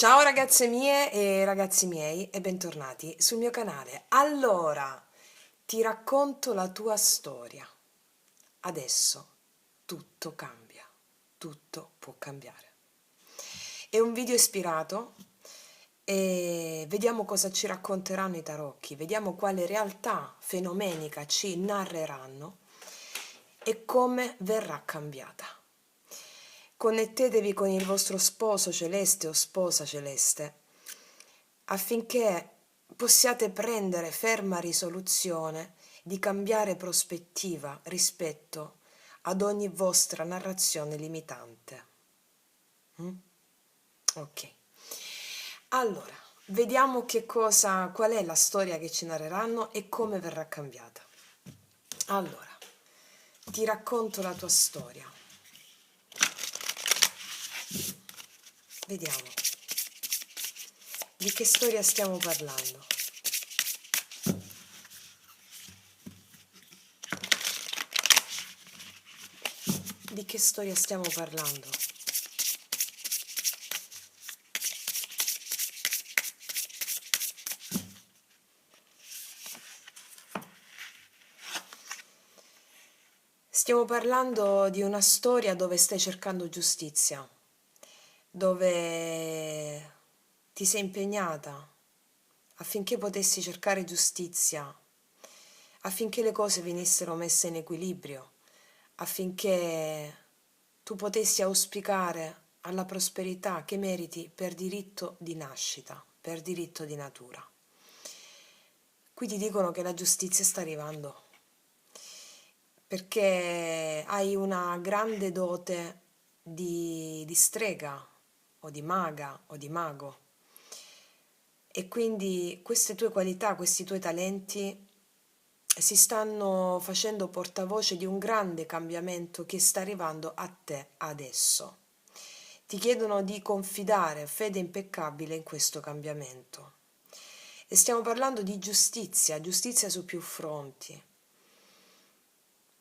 Ciao ragazze mie e ragazzi miei e bentornati sul mio canale. Allora, ti racconto la tua storia. Adesso tutto cambia, tutto può cambiare. È un video ispirato e vediamo cosa ci racconteranno i tarocchi, vediamo quale realtà fenomenica ci narreranno e come verrà cambiata. Connettetevi con il vostro sposo celeste o sposa celeste affinché possiate prendere ferma risoluzione di cambiare prospettiva rispetto ad ogni vostra narrazione limitante. Ok. Allora, vediamo qual è la storia che ci narreranno e come verrà cambiata. Allora, ti racconto la tua storia. Vediamo. Di che storia stiamo parlando? Di che storia stiamo parlando? Stiamo parlando di una storia dove stai cercando giustizia, dove ti sei impegnata affinché potessi cercare giustizia, affinché le cose venissero messe in equilibrio, affinché tu potessi auspicare alla prosperità che meriti per diritto di nascita, per diritto di natura. Qui ti dicono che la giustizia sta arrivando, perché hai una grande dote di strega o di maga o di mago e quindi queste tue qualità, questi tuoi talenti si stanno facendo portavoce di un grande cambiamento che sta arrivando a te adesso. Ti chiedono di confidare fede impeccabile in questo cambiamento. E stiamo parlando di giustizia, giustizia su più fronti.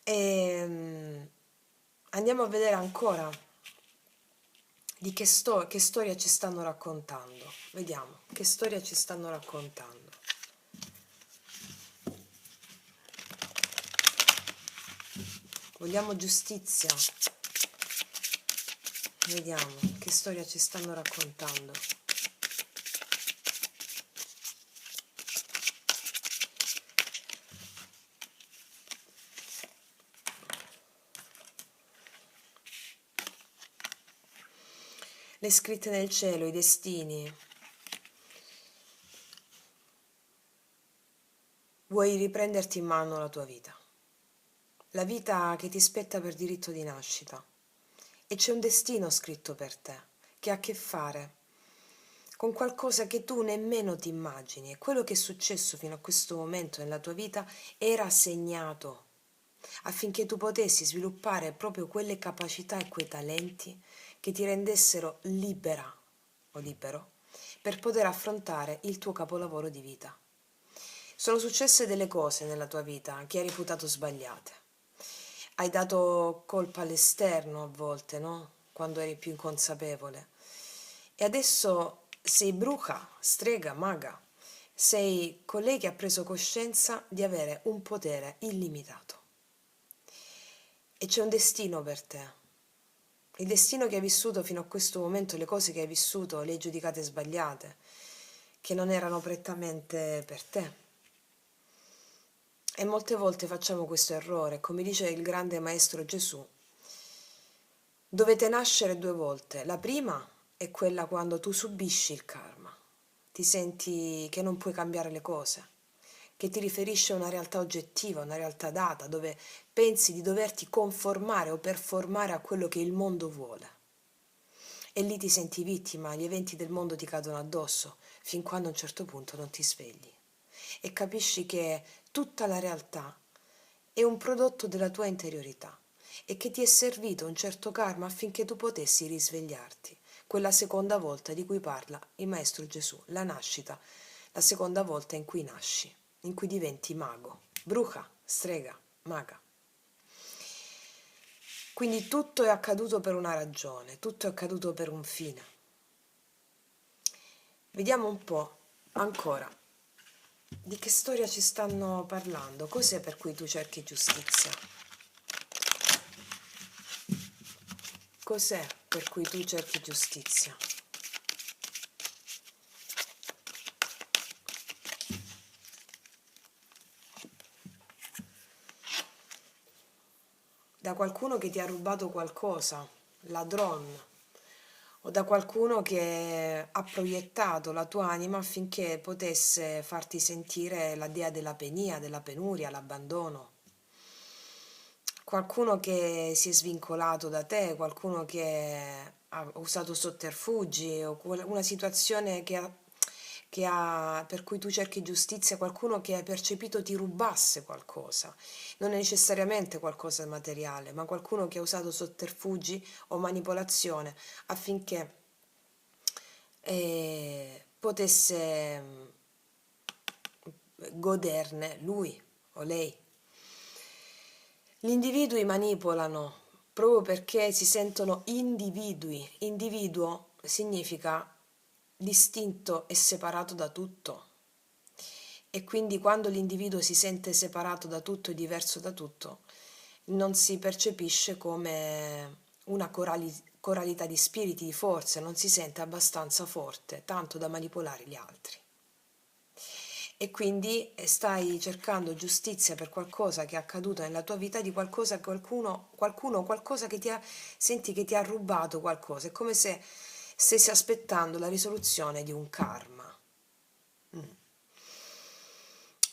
E andiamo a vedere ancora di che storia ci stanno raccontando. Vediamo che storia ci stanno raccontando. Vogliamo giustizia? Vediamo che storia ci stanno raccontando. Le scritte nel cielo, i destini. Vuoi riprenderti in mano la tua vita. La vita che ti spetta per diritto di nascita. E c'è un destino scritto per te, che ha a che fare con qualcosa che tu nemmeno ti immagini. E quello che è successo fino a questo momento nella tua vita era segnato affinché tu potessi sviluppare proprio quelle capacità e quei talenti che ti rendessero libera o libero per poter affrontare il tuo capolavoro di vita. Sono successe delle cose nella tua vita che hai reputato sbagliate. Hai dato colpa all'esterno a volte, no? Quando eri più inconsapevole. E adesso sei bruja, strega, maga. Sei colei che ha preso coscienza di avere un potere illimitato. E c'è un destino per te. Il destino che hai vissuto fino a questo momento, le cose che hai vissuto, le hai giudicate sbagliate, che non erano prettamente per te. E molte volte facciamo questo errore, come dice il grande maestro Gesù. Dovete nascere due volte. La prima è quella quando tu subisci il karma, ti senti che non puoi cambiare le cose, che ti riferisce a una realtà oggettiva, una realtà data, dove pensi di doverti conformare o performare a quello che il mondo vuole. E lì ti senti vittima, gli eventi del mondo ti cadono addosso, fin quando a un certo punto non ti svegli. E capisci che tutta la realtà è un prodotto della tua interiorità e che ti è servito un certo karma affinché tu potessi risvegliarti. Quella seconda volta di cui parla il Maestro Gesù, la nascita, la seconda volta in cui nasci, in cui diventi mago, bruja, strega, maga. Quindi tutto è accaduto per una ragione, tutto è accaduto per un fine. Vediamo un po' ancora di che storia ci stanno parlando. Cos'è per cui tu cerchi giustizia? Cos'è per cui tu cerchi giustizia? Da qualcuno che ti ha rubato qualcosa, ladron, o da qualcuno che ha proiettato la tua anima affinché potesse farti sentire la dea della penia, della penuria, l'abbandono. Qualcuno che si è svincolato da te, qualcuno che ha usato sotterfugi o una situazione per cui tu cerchi giustizia, qualcuno che hai percepito ti rubasse qualcosa, non necessariamente qualcosa di materiale, ma qualcuno che ha usato sotterfugi o manipolazione affinché potesse goderne lui o lei. Gli individui manipolano proprio perché si sentono individui. Individuo significa distinto e separato da tutto. E quindi quando l'individuo si sente separato da tutto e diverso da tutto, non si percepisce come una coralità di spiriti, di forze, non si sente abbastanza forte, tanto da manipolare gli altri. E quindi stai cercando giustizia per qualcosa che è accaduto nella tua vita, di qualcosa che qualcuno, qualcosa che senti che ti ha rubato qualcosa. È come se stessi aspettando la risoluzione di un karma.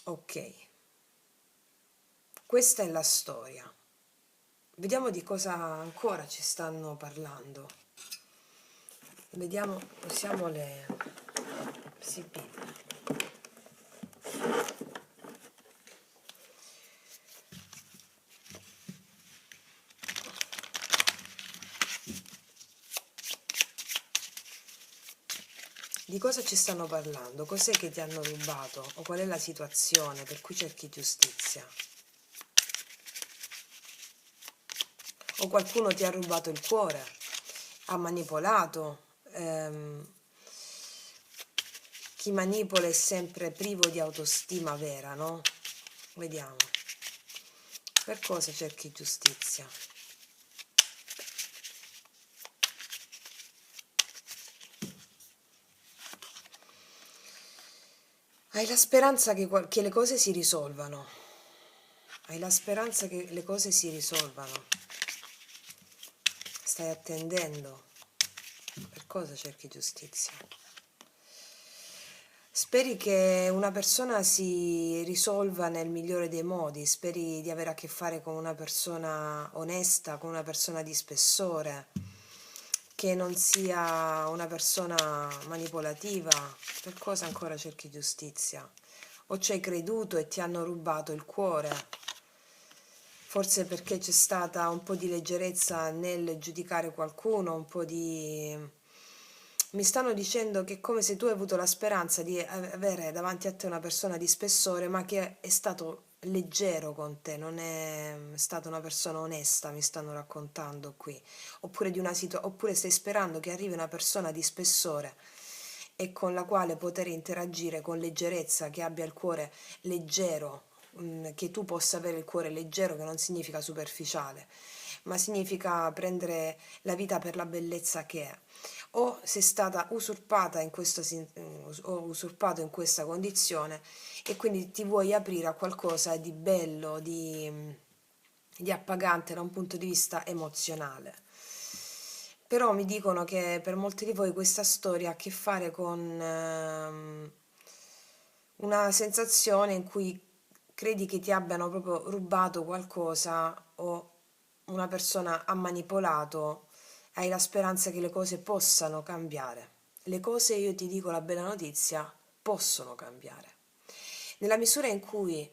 Ok, questa è la storia. Vediamo di cosa ancora ci stanno parlando. Vediamo, usiamo le CP. Di cosa ci stanno parlando? Cos'è che ti hanno rubato? O qual è la situazione per cui cerchi giustizia? O qualcuno ti ha rubato il cuore, ha manipolato. Chi manipola è sempre privo di autostima vera, no? Vediamo. Per cosa cerchi giustizia? Hai la speranza che le cose si risolvano. Hai la speranza che le cose si risolvano. Stai attendendo. Per cosa cerchi giustizia? Speri che una persona si risolva nel migliore dei modi, speri di avere a che fare con una persona onesta, con una persona di spessore, che non sia una persona manipolativa. Per cosa ancora cerchi giustizia? O ci hai creduto e ti hanno rubato il cuore? Forse perché c'è stata un po' di leggerezza nel giudicare qualcuno, un po' di... Mi stanno dicendo che è come se tu hai avuto la speranza di avere davanti a te una persona di spessore, ma che è stato leggero con te, non è stata una persona onesta, mi stanno raccontando qui. Oppure stai sperando che arrivi una persona di spessore e con la quale poter interagire con leggerezza, che abbia il cuore leggero, che tu possa avere il cuore leggero, che non significa superficiale, ma significa prendere la vita per la bellezza che è. O sei stata usurpata o usurpato in questa condizione e quindi ti vuoi aprire a qualcosa di bello, di appagante da un punto di vista emozionale. Però mi dicono che per molti di voi questa storia ha a che fare con una sensazione in cui credi che ti abbiano proprio rubato qualcosa o una persona ha manipolato, hai la speranza che le cose possano cambiare. Le cose, io ti dico la bella notizia, possono cambiare. Nella misura in cui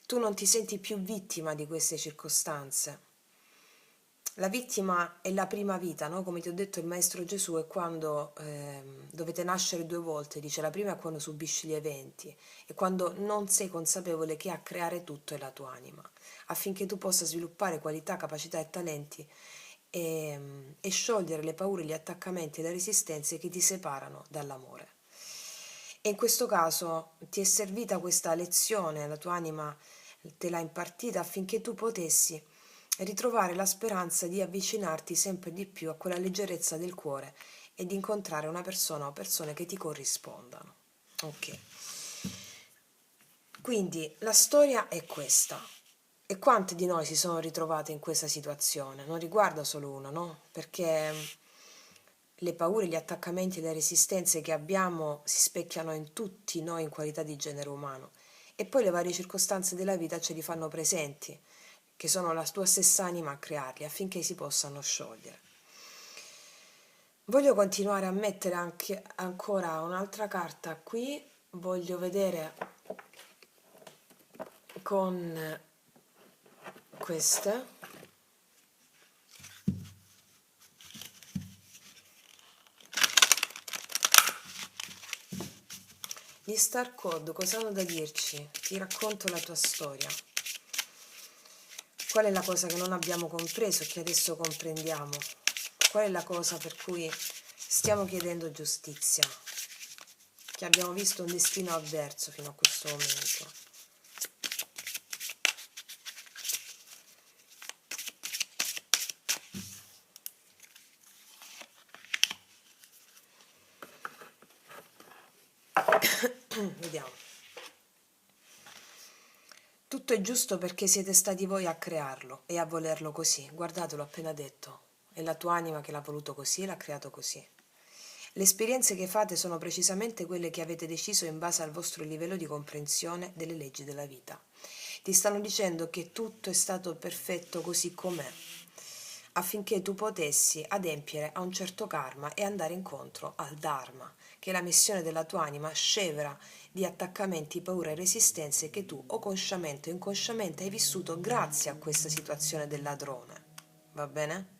tu non ti senti più vittima di queste circostanze. La vittima è la prima vita, no? Come ti ho detto, il Maestro Gesù è quando dovete nascere due volte, dice la prima è quando subisci gli eventi e quando non sei consapevole che a creare tutto è la tua anima, affinché tu possa sviluppare qualità, capacità e talenti e sciogliere le paure, gli attaccamenti e le resistenze che ti separano dall'amore. E in questo caso ti è servita questa lezione, la tua anima te l'ha impartita affinché tu potessi ritrovare la speranza di avvicinarti sempre di più a quella leggerezza del cuore e di incontrare una persona o persone che ti corrispondano. Ok. Quindi la storia è questa. E quante di noi si sono ritrovate in questa situazione? Non riguarda solo uno, no? Perché le paure, gli attaccamenti e le resistenze che abbiamo si specchiano in tutti noi in qualità di genere umano. E poi le varie circostanze della vita ce li fanno presenti, che sono la tua stessa anima a crearli affinché si possano sciogliere. Voglio continuare a mettere anche ancora un'altra carta qui, voglio vedere con queste. Gli Star Code cosa hanno da dirci? Ti racconto la tua storia. Qual è la cosa che non abbiamo compreso e che adesso comprendiamo? Qual è la cosa per cui stiamo chiedendo giustizia? Che abbiamo visto un destino avverso fino a questo momento. Vediamo. Tutto è giusto perché siete stati voi a crearlo e a volerlo così. Guardate, l'ho appena detto. È la tua anima che l'ha voluto così e l'ha creato così. Le esperienze che fate sono precisamente quelle che avete deciso in base al vostro livello di comprensione delle leggi della vita. Ti stanno dicendo che tutto è stato perfetto così com'è, affinché tu potessi adempiere a un certo karma e andare incontro al Dharma, che è la missione della tua anima scevra di attaccamenti, paure e resistenze che tu o consciamente o inconsciamente hai vissuto grazie a questa situazione del ladrone. Va bene?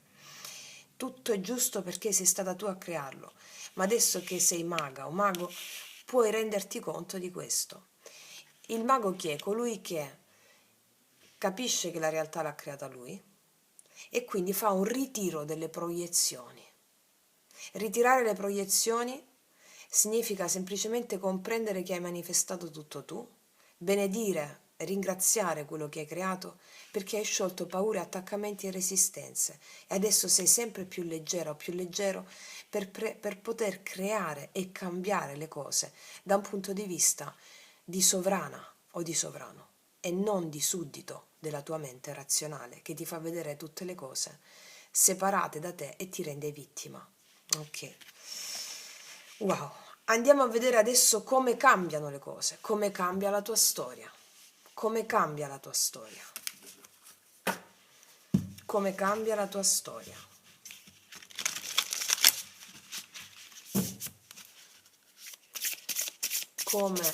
Tutto è giusto perché sei stata tu a crearlo, ma adesso che sei maga o mago puoi renderti conto di questo. Il mago chi è? Colui che capisce che la realtà l'ha creata lui e quindi fa un ritiro delle proiezioni. Ritirare le proiezioni significa semplicemente comprendere che hai manifestato tutto tu, benedire, ringraziare quello che hai creato perché hai sciolto paure, attaccamenti e resistenze e adesso sei sempre più leggera o più leggero per poter creare e cambiare le cose da un punto di vista di sovrana o di sovrano e non di suddito della tua mente razionale che ti fa vedere tutte le cose separate da te e ti rende vittima. Ok. Wow. Andiamo a vedere adesso come cambiano le cose, come cambia la tua storia. Come cambia la tua storia. Come cambia la tua storia. Come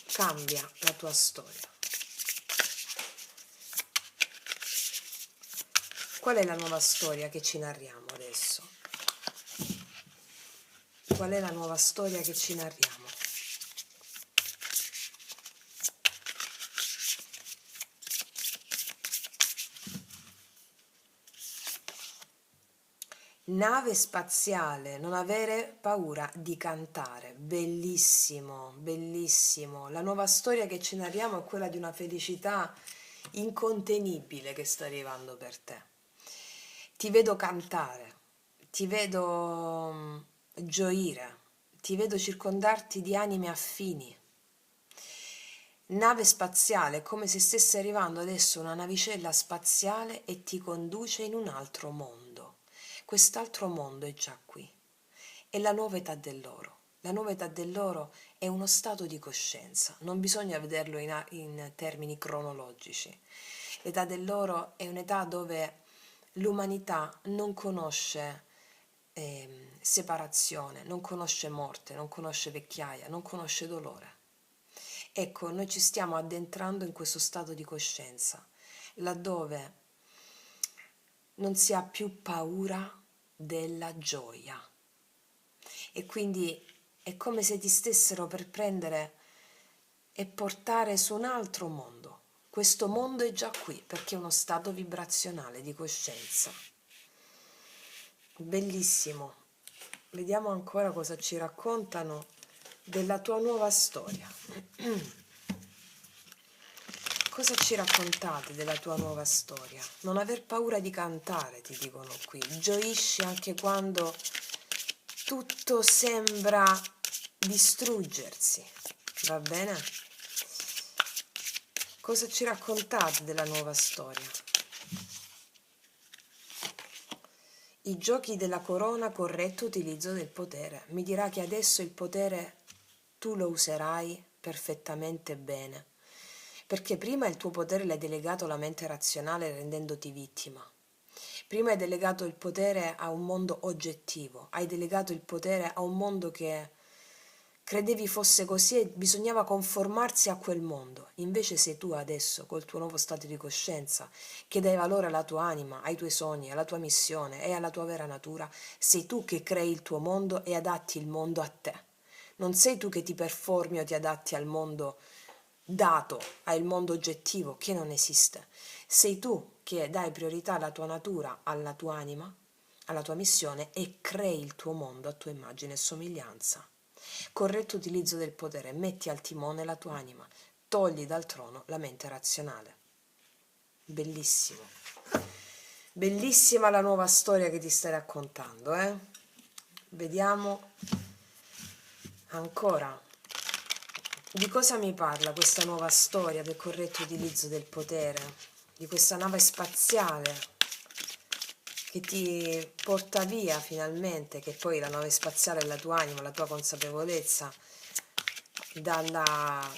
cambia la tua storia. Qual è la nuova storia che ci narriamo adesso? Qual è la nuova storia che ci narriamo? Nave spaziale, non avere paura di cantare. Bellissimo, bellissimo. La nuova storia che ci narriamo è quella di una felicità incontenibile che sta arrivando per te. Ti vedo cantare, ti vedo gioire, ti vedo circondarti di anime affini. Nave spaziale, è come se stesse arrivando adesso una navicella spaziale e ti conduce in un altro mondo. Quest'altro mondo è già qui. È la nuova età dell'oro. La nuova età dell'oro è uno stato di coscienza, non bisogna vederlo in termini cronologici. L'età dell'oro è un'età dove l'umanità non conosce separazione, non conosce morte, non conosce vecchiaia, non conosce dolore. Ecco, noi ci stiamo addentrando in questo stato di coscienza, laddove non si ha più paura della gioia. E quindi è come se ti stessero per prendere e portare su un altro mondo. Questo mondo è già qui perché è uno stato vibrazionale di coscienza. Bellissimo. Vediamo ancora cosa ci raccontano della tua nuova storia. Cosa ci raccontate della tua nuova storia? Non aver paura di cantare, ti dicono qui. Gioisci anche quando tutto sembra distruggersi. Va bene? Cosa ci raccontate della nuova storia? I giochi della corona, corretto utilizzo del potere. Mi dirà che adesso il potere tu lo userai perfettamente bene, perché prima il tuo potere l'hai delegato alla mente razionale rendendoti vittima. Prima hai delegato il potere a un mondo oggettivo, hai delegato il potere a un mondo che credevi fosse così e bisognava conformarsi a quel mondo. Invece sei tu adesso, col tuo nuovo stato di coscienza, che dai valore alla tua anima, ai tuoi sogni, alla tua missione e alla tua vera natura. Sei tu che crei il tuo mondo e adatti il mondo a te. Non sei tu che ti performi o ti adatti al mondo dato, al mondo oggettivo che non esiste. Sei tu che dai priorità alla tua natura, alla tua anima, alla tua missione e crei il tuo mondo a tua immagine e somiglianza. Corretto utilizzo del potere, metti al timone la tua anima, togli dal trono la mente razionale. Bellissimo. Bellissima la nuova storia che ti stai raccontando, eh? Vediamo ancora. Di cosa mi parla questa nuova storia del corretto utilizzo del potere? Di questa nave spaziale che ti porta via finalmente, che poi la nave spaziale è la tua anima, la tua consapevolezza, dalla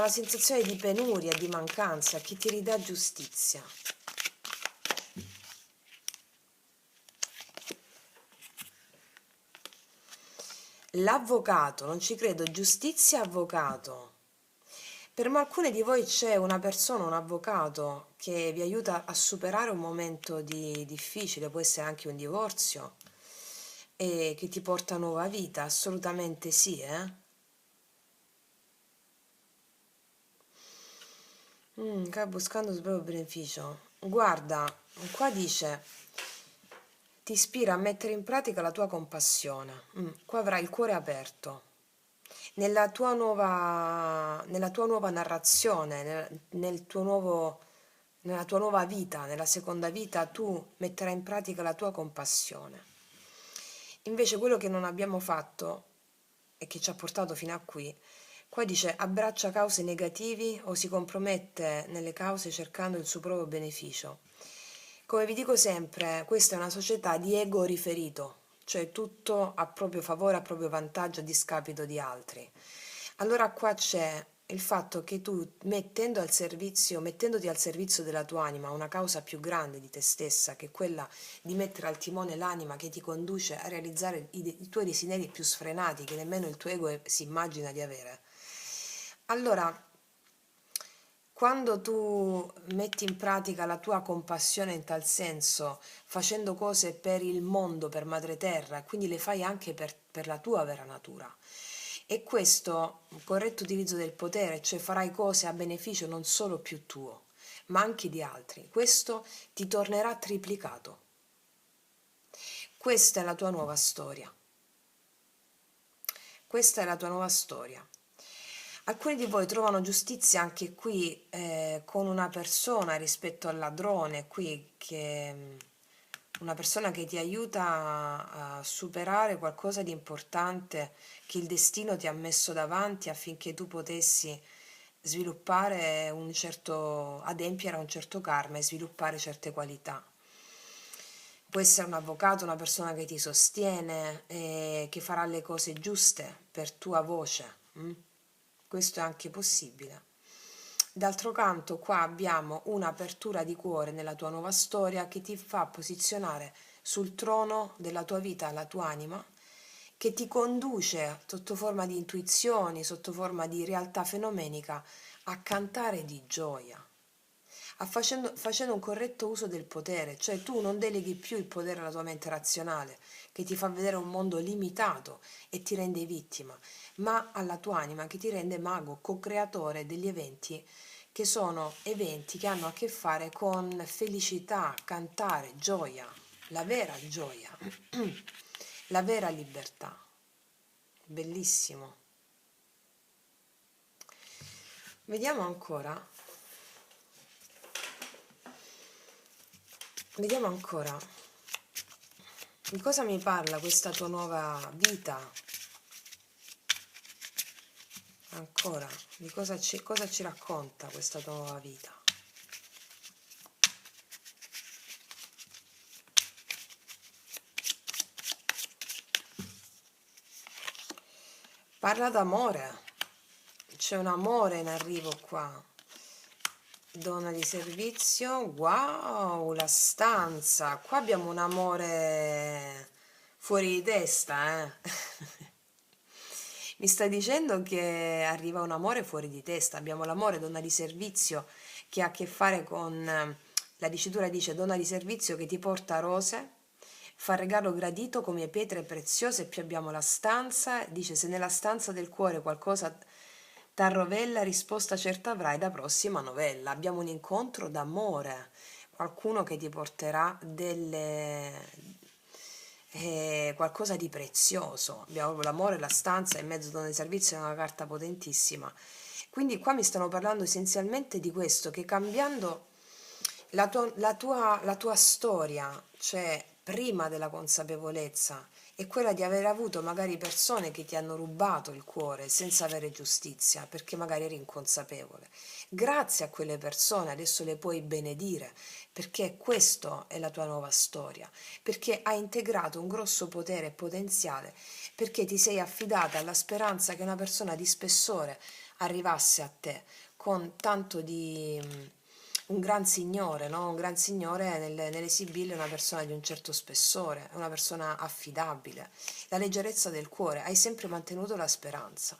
sensazione di penuria, di mancanza, che ti ridà giustizia. L'avvocato, non ci credo, giustizia avvocato. Per alcuni di voi c'è una persona, un avvocato, che vi aiuta a superare un momento difficile, può essere anche un divorzio, e che ti porta a nuova vita, assolutamente sì, eh? Qua buscando il proprio beneficio. Guarda, qua dice, ti ispira a mettere in pratica la tua compassione. Qua avrai il cuore aperto. Nella tua nuova narrazione, nella tua nuova vita, nella seconda vita, tu metterai in pratica la tua compassione. Invece quello che non abbiamo fatto e che ci ha portato fino a qui, qua dice abbraccia cause negativi o si compromette nelle cause cercando il suo proprio beneficio. Come vi dico sempre, questa è una società di ego riferito, cioè tutto a proprio favore, a proprio vantaggio, a discapito di altri. Allora qua c'è il fatto che tu mettendoti al servizio della tua anima, una causa più grande di te stessa, che è quella di mettere al timone l'anima che ti conduce a realizzare i tuoi desideri più sfrenati, che nemmeno il tuo ego si immagina di avere. Allora, quando tu metti in pratica la tua compassione in tal senso, facendo cose per il mondo, per Madre Terra, e quindi le fai anche per la tua vera natura, e questo, un corretto utilizzo del potere, cioè farai cose a beneficio non solo più tuo, ma anche di altri, questo ti tornerà triplicato. Questa è la tua nuova storia. Questa è la tua nuova storia. Alcuni di voi trovano giustizia anche qui con una persona rispetto al ladrone, qui che una persona che ti aiuta a superare qualcosa di importante che il destino ti ha messo davanti affinché tu potessi sviluppare adempiere a un certo karma e sviluppare certe qualità. Può essere un avvocato, una persona che ti sostiene e che farà le cose giuste per tua voce. Questo è anche possibile. D'altro canto, qua abbiamo un'apertura di cuore nella tua nuova storia che ti fa posizionare sul trono della tua vita, la tua anima, che ti conduce sotto forma di intuizioni, sotto forma di realtà fenomenica, a cantare di gioia, facendo un corretto uso del potere, cioè tu non deleghi più il potere alla tua mente razionale, che ti fa vedere un mondo limitato e ti rende vittima, ma alla tua anima che ti rende mago, co-creatore degli eventi che sono eventi che hanno a che fare con felicità, cantare, gioia, la vera gioia, la vera libertà. Bellissimo. Vediamo ancora. Vediamo ancora. Di cosa mi parla questa tua nuova vita? Ancora, di cosa ci racconta questa tua nuova vita? Parla d'amore. C'è un amore in arrivo qua. Donna di servizio. Wow, la stanza. Qua abbiamo un amore fuori di testa, Mi stai dicendo che arriva un amore fuori di testa. Abbiamo l'amore donna di servizio che ha a che fare con, la dicitura dice donna di servizio che ti porta rose, fa regalo gradito come pietre preziose, più abbiamo la stanza, dice se nella stanza del cuore qualcosa t'arrovella, risposta certa avrai da prossima novella. Abbiamo un incontro d'amore, qualcuno che ti porterà qualcosa di prezioso. Abbiamo l'amore, la stanza, in mezzo a servizio è una carta potentissima. Quindi qua mi stanno parlando essenzialmente di questo, che cambiando la tua storia, cioè prima della consapevolezza, è quella di aver avuto magari persone che ti hanno rubato il cuore senza avere giustizia, perché magari eri inconsapevole. Grazie a quelle persone adesso le puoi benedire, perché questa è la tua nuova storia, perché hai integrato un grosso potere e potenziale, perché ti sei affidata alla speranza che una persona di spessore arrivasse a te con tanto di un gran signore, no? Un gran signore nelle sibille è una persona di un certo spessore, è una persona affidabile. La leggerezza del cuore, hai sempre mantenuto la speranza,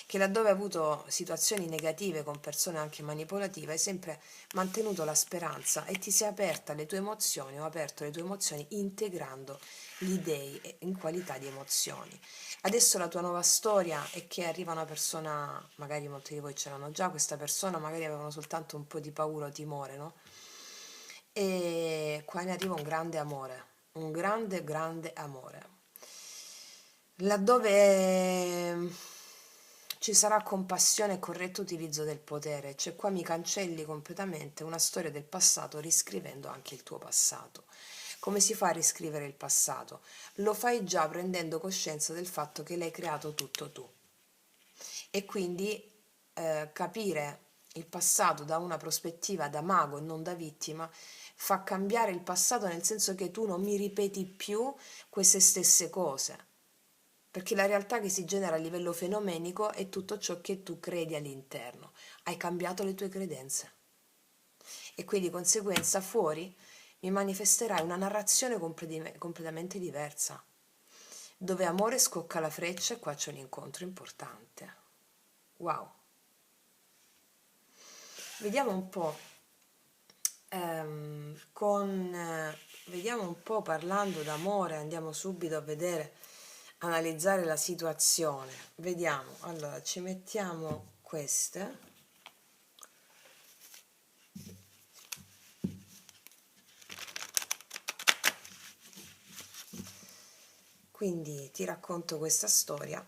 che laddove hai avuto situazioni negative con persone anche manipolative, hai sempre mantenuto la speranza e ti sei aperta alle tue emozioni, ho aperto le tue emozioni integrando gli dei in qualità di emozioni. Adesso la tua nuova storia è che arriva una persona, magari molti di voi ce l'hanno già, questa persona magari avevano soltanto un po' di paura o timore, no? E qua ne arriva un grande amore, un grande, grande amore. Laddove ci sarà compassione e corretto utilizzo del potere, cioè qua mi cancelli completamente una storia del passato riscrivendo anche il tuo passato. Come si fa a riscrivere il passato? Lo fai già prendendo coscienza del fatto che l'hai creato tutto tu e quindi capire il passato da una prospettiva da mago e non da vittima fa cambiare il passato nel senso che tu non mi ripeti più queste stesse cose, perché la realtà che si genera a livello fenomenico è tutto ciò che tu credi all'interno. Hai cambiato le tue credenze e quindi di conseguenza fuori mi manifesterai una narrazione completamente diversa, dove amore scocca la freccia e qua c'è un incontro importante. Wow. Vediamo un po', vediamo un po' parlando d'amore, andiamo subito a vedere, analizzare la situazione. Vediamo, allora ci mettiamo queste. Quindi ti racconto questa storia,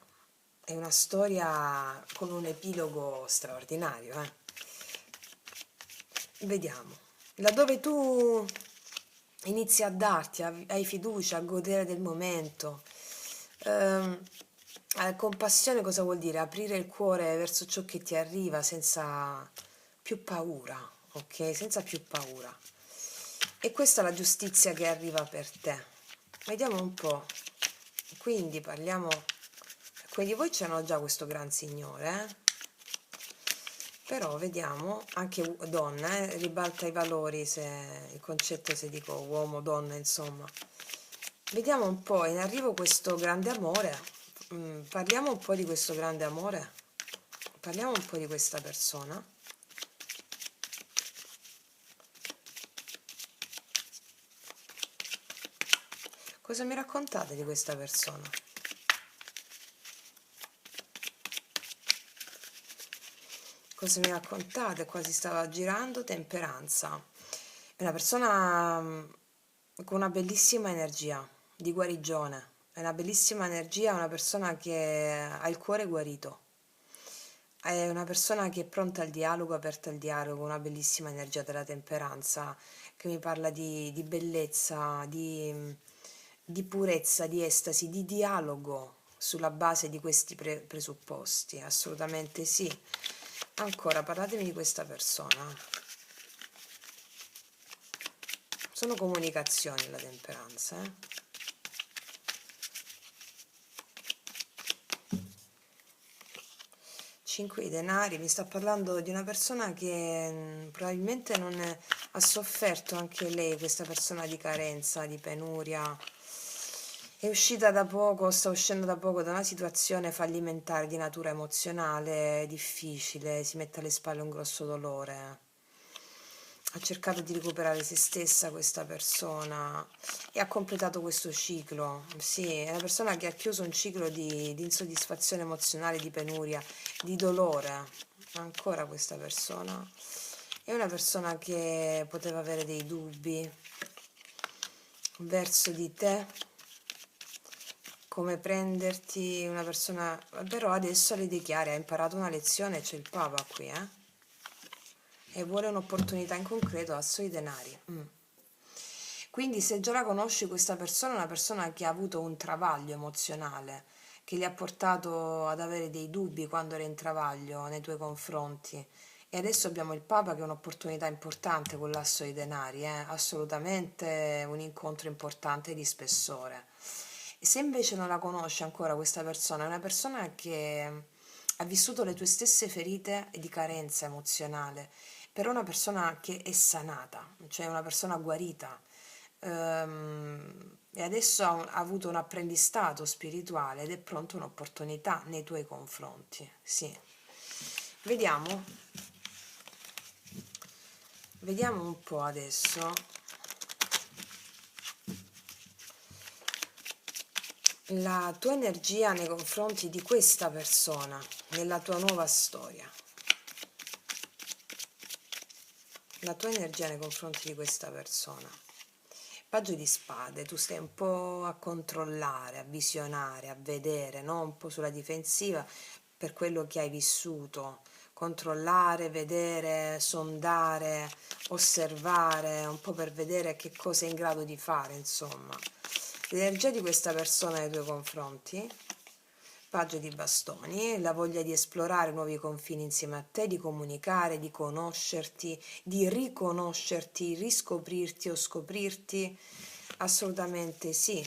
è una storia con un epilogo straordinario, Vediamo, laddove tu inizi a darti, hai fiducia, a godere del momento, ehm, compassione cosa vuol dire? Aprire il cuore verso ciò che ti arriva senza più paura, ok? Senza più paura. E questa è la giustizia che arriva per te. Vediamo un po'. Quindi parliamo, alcuni di voi c'erano già questo gran signore, però vediamo, anche donna, ribalta i valori se il concetto se dico uomo, donna, insomma. Vediamo un po', in arrivo questo grande amore, parliamo un po' di questo grande amore, parliamo un po' di questa persona. Cosa mi raccontate di questa persona? Cosa mi raccontate? Qua si stava girando temperanza. È una persona con una bellissima energia di guarigione, è una bellissima energia, una persona che ha il cuore guarito, è una persona che è pronta al dialogo, aperta al dialogo, una bellissima energia della temperanza, che mi parla di bellezza, di purezza, di estasi, di dialogo sulla base di questi presupposti, assolutamente sì. Ancora, parlatemi di questa persona. Sono comunicazioni la temperanza, eh? 5 di denari, mi sta parlando di una persona che probabilmente non ha sofferto anche lei, questa persona di carenza, di penuria. È uscita da poco, sta uscendo da poco da una situazione fallimentare di natura emozionale difficile, si mette alle spalle un grosso dolore. Ha cercato di recuperare se stessa questa persona e ha completato questo ciclo. Sì, è una persona che ha chiuso un ciclo di insoddisfazione emozionale, di penuria, di dolore. Ancora questa persona è una persona che poteva avere dei dubbi verso di te, come prenderti, una persona, però adesso le dichiari, ha imparato una lezione, c'è il Papa qui, e vuole un'opportunità in concreto, asso di denari. Quindi se già la conosci questa persona è una persona che ha avuto un travaglio emozionale, che li ha portato ad avere dei dubbi quando era in travaglio nei tuoi confronti. E adesso abbiamo il Papa che è un'opportunità importante con l'asso di denari, assolutamente un incontro importante di spessore. E se invece non la conosci ancora questa persona, è una persona che ha vissuto le tue stesse ferite di carenza emozionale, però è una persona che è sanata, cioè una persona guarita, e adesso ha avuto un apprendistato spirituale ed è pronta un'opportunità nei tuoi confronti. Sì. Vediamo, vediamo un po' adesso la tua energia nei confronti di questa persona, nella tua nuova storia. La tua energia nei confronti di questa persona. Paggio di spade, tu stai un po' a controllare, a visionare, a vedere, no? Un po' sulla difensiva per quello che hai vissuto, controllare, vedere, sondare, osservare, un po' per vedere che cosa è in grado di fare, insomma. L'energia di questa persona nei tuoi confronti, Paggio di bastoni, la voglia di esplorare nuovi confini insieme a te, di comunicare, di conoscerti, di riconoscerti, riscoprirti o scoprirti, assolutamente sì.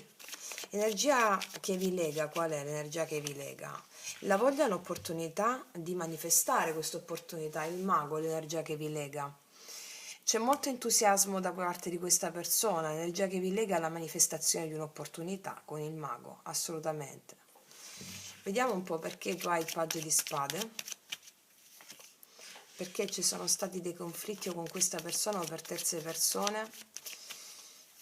Energia che vi lega, qual è l'energia che vi lega? La voglia e l'opportunità di manifestare questa opportunità, il mago, l'energia che vi lega. C'è molto entusiasmo da parte di questa persona, l'energia che vi lega alla manifestazione di un'opportunità con il mago, assolutamente. Vediamo un po' perché tu hai il paggio di spade, perché ci sono stati dei conflitti con questa persona o per terze persone.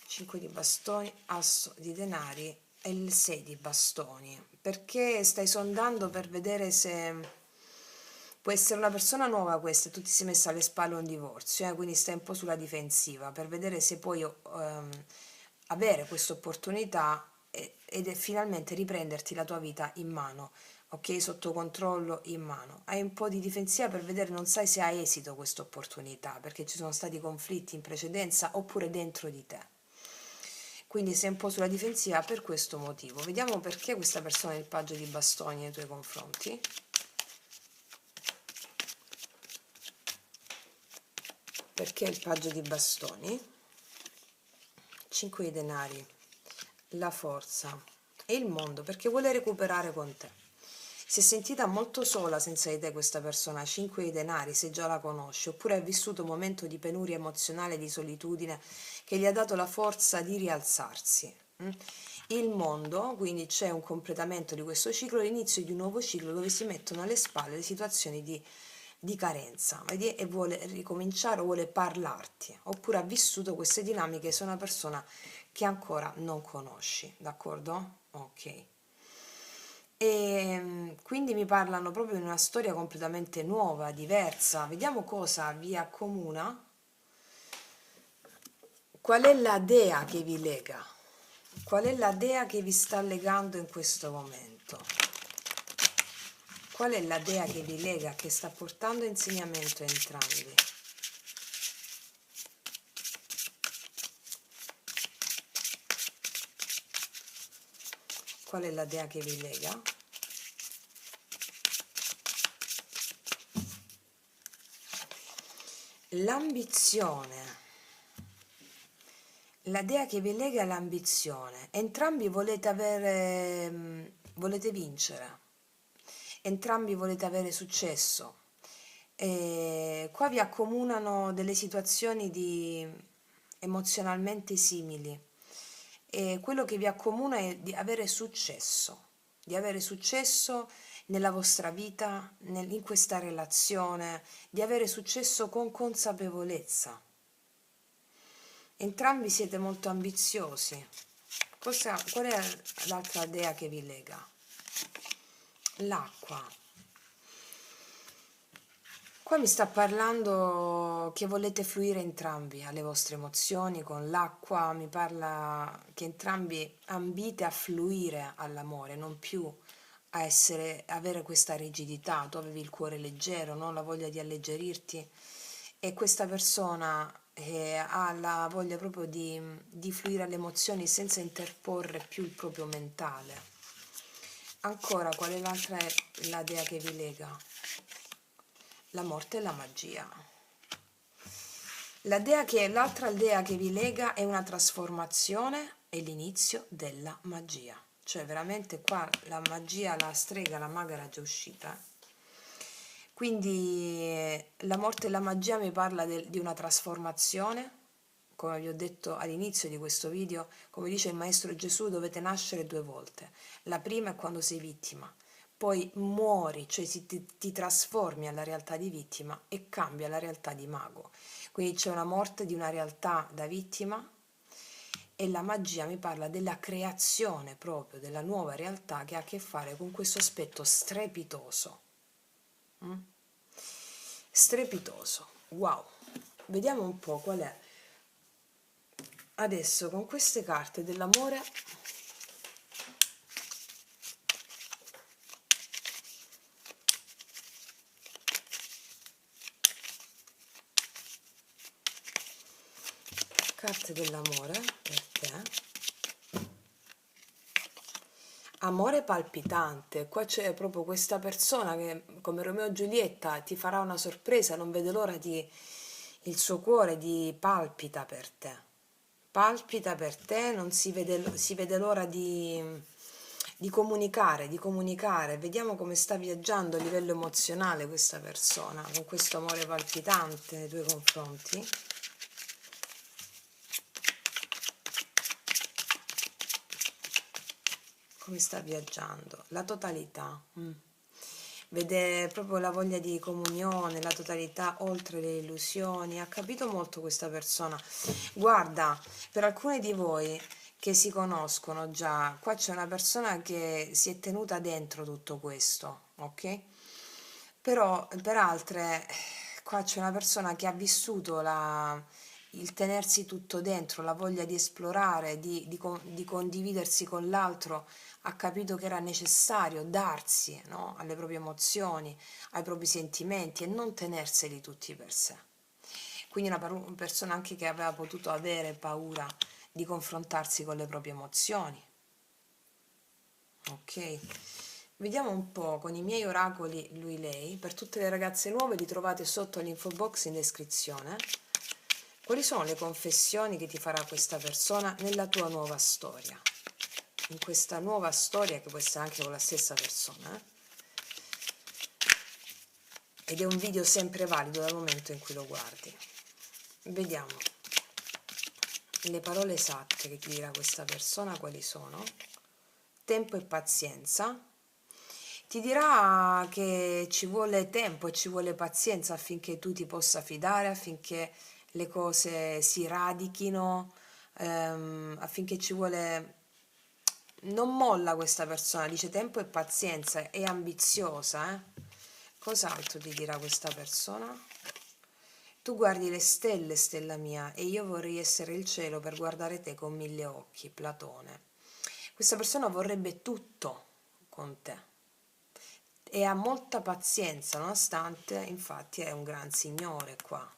5 di bastoni, asso di denari e il 6 di bastoni, perché stai sondando per vedere se può essere una persona nuova questa, tu ti sei messa alle spalle un divorzio, quindi stai un po' sulla difensiva per vedere se puoi avere questa opportunità ed è finalmente riprenderti la tua vita in mano, ok, sotto controllo, in mano. Hai un po' di difensiva per vedere, non sai se ha esito questa opportunità, perché ci sono stati conflitti in precedenza oppure dentro di te. Quindi sei un po' sulla difensiva per questo motivo. Vediamo perché questa persona ha il paggio di bastoni nei tuoi confronti. Perché il paggio di bastoni? 5 di denari, la forza e il mondo, perché vuole recuperare con te. Si è sentita molto sola senza di te questa persona, 5 di denari, se già la conosci, oppure ha vissuto un momento di penuria emozionale, di solitudine, che gli ha dato la forza di rialzarsi. Il mondo, quindi c'è un completamento di questo ciclo, l'inizio di un nuovo ciclo dove si mettono alle spalle le situazioni di carenza, vedi? E vuole ricominciare o vuole parlarti, oppure ha vissuto queste dinamiche se è una persona che ancora non conosci, d'accordo? Ok. E quindi mi parlano proprio di una storia completamente nuova, diversa. Vediamo cosa vi accomuna Qual è la dea che vi lega? Qual è la dea che vi sta legando in questo momento? Qual è la dea che vi lega, che sta portando insegnamento a entrambi? Qual è la dea che vi lega? L'ambizione. La dea che vi lega è l'ambizione. Entrambi volete volete vincere. Entrambi volete avere successo. E qua vi accomunano delle situazioni emozionalmente simili. E quello che vi accomuna è di avere successo nella vostra vita, in questa relazione, di avere successo con consapevolezza. Entrambi siete molto ambiziosi. Qual è l'altra dea che vi lega? L'acqua. Qua mi sta parlando che volete fluire entrambi alle vostre emozioni con l'acqua, mi parla che entrambi ambite a fluire all'amore, non più avere questa rigidità. Tu avevi il cuore leggero, no? La voglia di alleggerirti, e questa persona ha la voglia proprio di fluire alle emozioni senza interporre più il proprio mentale. Ancora, qual è la dea che vi lega? La morte e la magia. L'altra dea che vi lega è una trasformazione e l'inizio della magia. Cioè veramente qua la magia, la strega, la maga era già uscita. Quindi la morte e la magia mi parla di una trasformazione. Come vi ho detto all'inizio di questo video, come dice il Maestro Gesù, dovete nascere 2 volte. La prima è quando sei vittima, poi muori, cioè ti trasformi alla realtà di vittima e cambi alla realtà di mago. Quindi c'è una morte di una realtà da vittima, e la magia mi parla della creazione proprio della nuova realtà che ha a che fare con questo aspetto strepitoso. Strepitoso, wow. Vediamo un po' qual è adesso con queste carte dell'amore. Carte dell'amore per te. Amore palpitante, qua c'è proprio questa persona che come Romeo e Giulietta ti farà una sorpresa, non vede l'ora il suo cuore palpita per te. Palpita per te, non si vede l'ora di comunicare. Vediamo come sta viaggiando a livello emozionale questa persona, con questo amore palpitante nei tuoi confronti. Come sta viaggiando? La totalità. Vede proprio la voglia di comunione, la totalità oltre le illusioni. Ha capito molto questa persona. Guarda, per alcuni di voi che si conoscono già, qua c'è una persona che si è tenuta dentro tutto questo, ok? Però per altre, qua c'è una persona che ha vissuto il tenersi tutto dentro, la voglia di esplorare, di condividersi con l'altro, ha capito che era necessario darsi, no, alle proprie emozioni, ai propri sentimenti e non tenerseli tutti per sé. Quindi una persona anche che aveva potuto avere paura di confrontarsi con le proprie emozioni. Ok? Vediamo un po' con i miei oracoli lui-lei. Per tutte le ragazze nuove li trovate sotto l'info box in descrizione. Quali sono le confessioni che ti farà questa persona nella tua nuova storia? In questa nuova storia che può essere anche con la stessa persona. Ed è un video sempre valido dal momento in cui lo guardi. Vediamo le parole esatte che ti dirà questa persona, quali sono. Tempo e pazienza. Ti dirà che ci vuole tempo e ci vuole pazienza affinché tu ti possa fidare, affinché le cose si radichino, affinché ci vuole... Non molla questa persona, dice tempo e pazienza, è ambiziosa, Cos'altro ti dirà questa persona? Tu guardi le stelle, stella mia, e io vorrei essere il cielo per guardare te con 1000 occhi, Platone. Questa persona vorrebbe tutto con te e ha molta pazienza, nonostante infatti è un gran signore qua.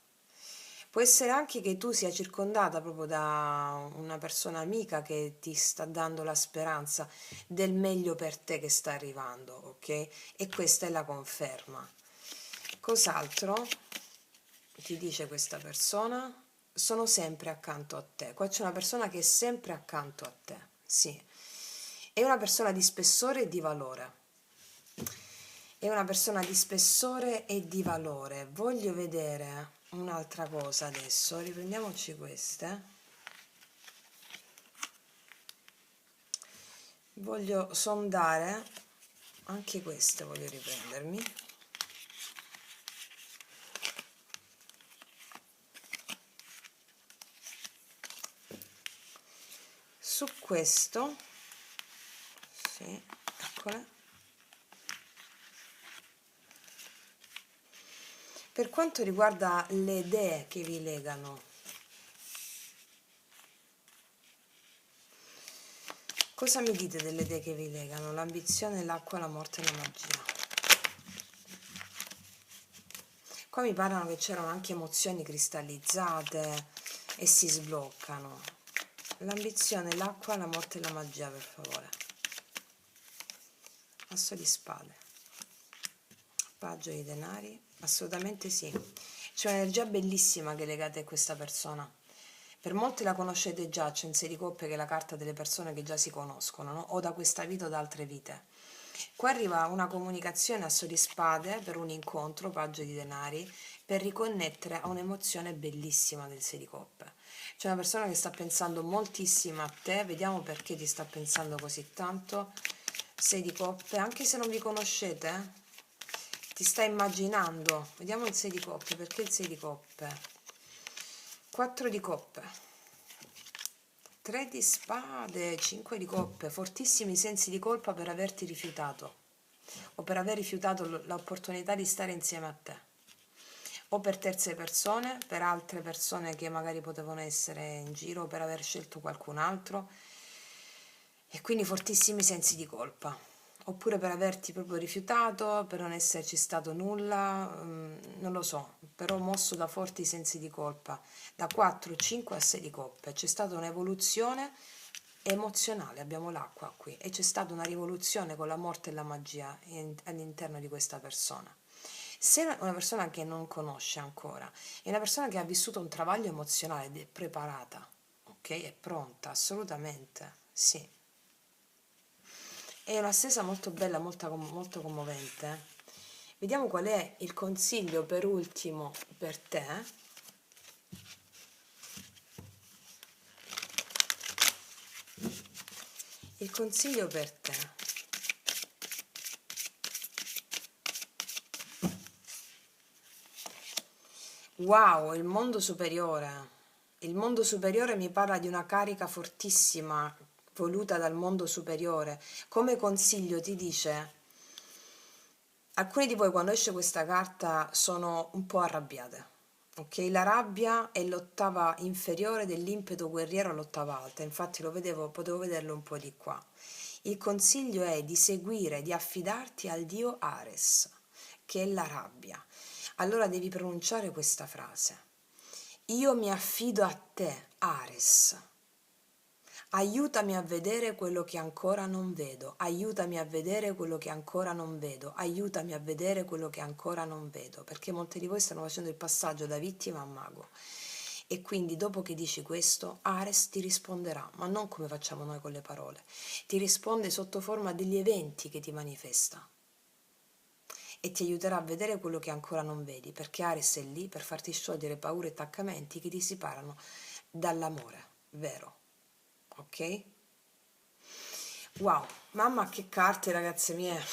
Può essere anche che tu sia circondata proprio da una persona amica che ti sta dando la speranza del meglio per te che sta arrivando, ok? E questa è la conferma. Cos'altro ti dice questa persona? Sono sempre accanto a te. Qua c'è una persona che è sempre accanto a te, sì. È una persona di spessore e di valore. È una persona di spessore e di valore. Voglio vedere un'altra cosa adesso. Riprendiamoci queste. Voglio sondare anche queste, voglio riprendermi. Su questo, sì, eccole. Per quanto riguarda le idee che vi legano, cosa mi dite delle idee che vi legano? L'ambizione, l'acqua, la morte e la magia. Qua mi parlano che c'erano anche emozioni cristallizzate e si sbloccano. L'ambizione, l'acqua, la morte e la magia, per favore. Asso di spade. Paggio di denari. Assolutamente sì. C'è un'energia bellissima che legate a questa persona. Per molti la conoscete già, c'è in 6 di coppe che è la carta delle persone che già si conoscono, no? O da questa vita o da altre vite. Qua arriva una comunicazione asso di spade per un incontro, paggio di denari, per riconnettere a un'emozione bellissima del 6 di coppe. C'è una persona che sta pensando moltissimo a te, vediamo perché ti sta pensando così tanto. 6 di coppe, anche se non vi conoscete, ti sta immaginando. Vediamo il 6 di coppe, perché il 6 di coppe? 4 di coppe, 3 di spade, 5 di coppe, fortissimi sensi di colpa per averti rifiutato o per aver rifiutato l'opportunità di stare insieme a te, o per terze persone, per altre persone che magari potevano essere in giro, per aver scelto qualcun altro, e quindi fortissimi sensi di colpa, oppure per averti proprio rifiutato, per non esserci stato nulla, non lo so, però mosso da forti sensi di colpa, da 4, 5 a 6 di coppe. C'è stata un'evoluzione emozionale, abbiamo l'acqua qui, e c'è stata una rivoluzione con la morte e la magia all'interno di questa persona. Se è una persona che non conosce ancora, è una persona che ha vissuto un travaglio emozionale ed è preparata, ok? È pronta, assolutamente, sì. È una stesa molto bella, molto commovente. Vediamo qual è il consiglio per ultimo per te. Il consiglio per te. Wow, il mondo superiore. Il mondo superiore mi parla di una carica fortissima voluta dal mondo superiore. Come consiglio ti dice: alcuni di voi quando esce questa carta sono un po' arrabbiate. Ok, la rabbia è l'ottava inferiore dell'impeto guerriero all'ottava alta, infatti lo vedevo, potevo vederlo un po' di qua. Il consiglio è di seguire, di affidarti al dio Ares, che è la rabbia. Allora devi pronunciare questa frase: io mi affido a te, Ares. Aiutami a vedere quello che ancora non vedo, aiutami a vedere quello che ancora non vedo, aiutami a vedere quello che ancora non vedo, perché molti di voi stanno facendo il passaggio da vittima a mago. E quindi dopo che dici questo, Ares ti risponderà, ma non come facciamo noi con le parole, ti risponde sotto forma degli eventi che ti manifesta e ti aiuterà a vedere quello che ancora non vedi, perché Ares è lì per farti sciogliere paure e attaccamenti che ti separano dall'amore vero. Ok? Wow, mamma che carte ragazze mie.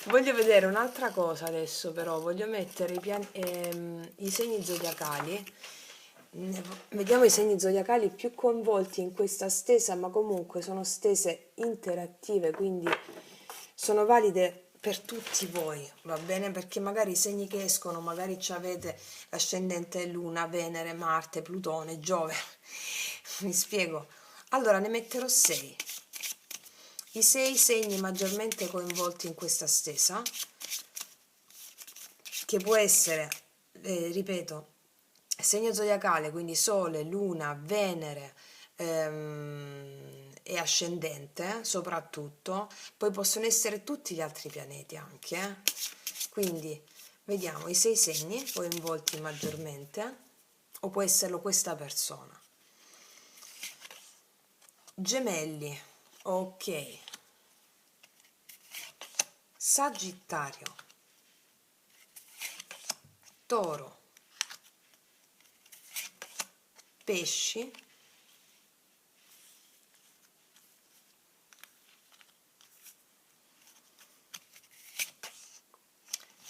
Voglio vedere un'altra cosa adesso però, voglio mettere i segni zodiacali. Vediamo i segni zodiacali più coinvolti in questa stesa, ma comunque sono stese interattive, quindi sono valide per tutti voi, va bene? Perché magari i segni che escono, magari ci avete l'ascendente Luna, Venere, Marte, Plutone, Giove. Mi spiego? Allora ne metterò 6. I 6 segni maggiormente coinvolti in questa stesa, che può essere, ripeto, segno zodiacale, quindi Sole, Luna, Venere e ascendente, soprattutto, poi possono essere tutti gli altri pianeti anche, quindi vediamo i 6 segni coinvolti maggiormente, o può esserlo questa persona. Gemelli, ok. Sagittario, Toro, Pesci,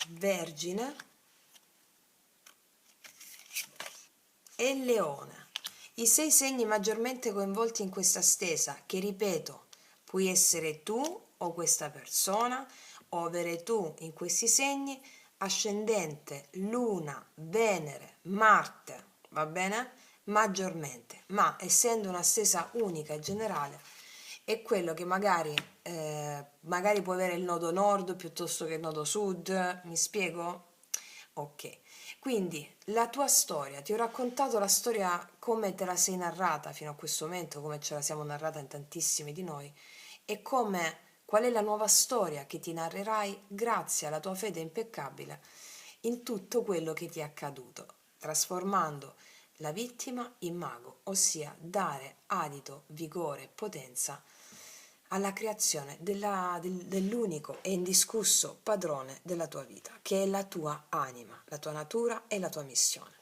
Vergine e Leone. I 6 segni maggiormente coinvolti in questa stesa, che ripeto, puoi essere tu o questa persona, o avere tu in questi segni ascendente, Luna, Venere, Marte, va bene? Maggiormente, ma essendo una stesa unica e generale, è quello che magari può avere il nodo nord piuttosto che il nodo sud, mi spiego? Ok, quindi la tua storia, ti ho raccontato la storia come te la sei narrata fino a questo momento, come ce la siamo narrata in tantissimi di noi, e qual è la nuova storia che ti narrerai grazie alla tua fede impeccabile in tutto quello che ti è accaduto, trasformando la vittima in mago, ossia dare adito, vigore e potenza alla creazione dell'unico e indiscusso padrone della tua vita, che è la tua anima, la tua natura e la tua missione.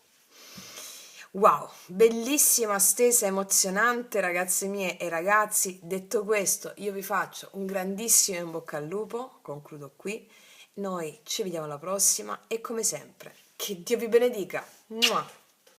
Wow, bellissima stesa emozionante, ragazze mie e ragazzi. Detto questo, io vi faccio un grandissimo in bocca al lupo, concludo qui. Noi ci vediamo alla prossima e come sempre, che Dio vi benedica. Mua!